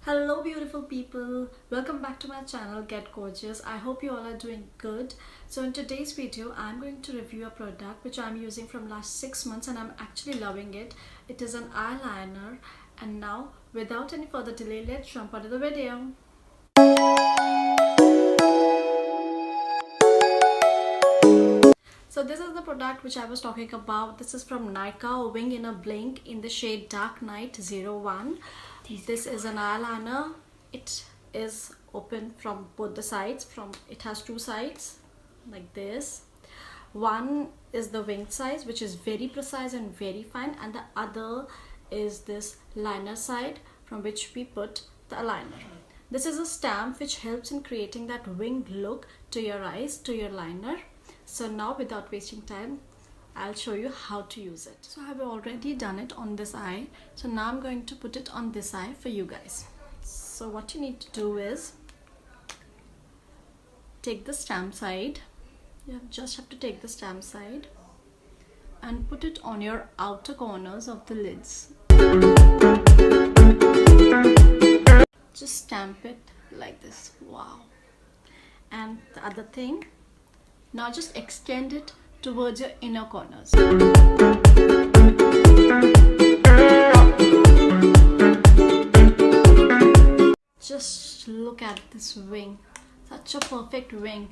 Hello beautiful people, welcome back to my channel Get Gorgeous. I hope you all are doing good. So in today's video I'm going to review a product which I'm using from last 6 months and I'm actually loving it. It is an eyeliner, and now without any further delay, let's jump into the video. So this is the product which I was talking about. This is from Nykaa, Wing in a Blink, in the shade Dark Night 01. This is an eyeliner. It is open from both the sides. It has two sides like this. One is the winged size, which is very precise and very fine, and the other is this liner side from which we put the eyeliner. This is a stamp which helps in creating that winged look to your eyes, to your liner. So now without wasting time, I'll show you how to use it. So I have already done it on this eye. So now I'm going to put it on this eye for you guys. So what you need to do is take the stamp side. You just have to take the stamp side and put it on your outer corners of the lids. Just stamp it like this. Wow. And the other thing, now just extend it towards your inner corners. Just look at this wing. Such a perfect wing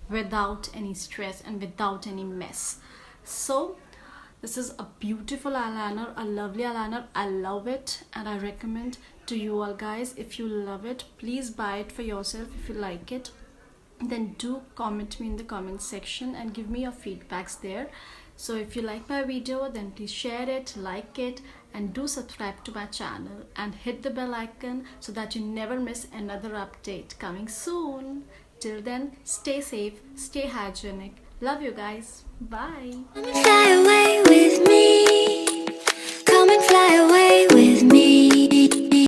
without any stress and without any mess. So this is a beautiful eyeliner, a lovely eyeliner. I love it and I recommend to you all guys. If you love it, please buy it for yourself. If you like it, then do comment me in the comment section and give me your feedbacks there. So if you like my video, then please share it, like it, and do subscribe to my channel and hit the bell icon so that you never miss another update coming soon. Till then, stay safe, stay hygienic. Love you guys. Bye. Fly away with me.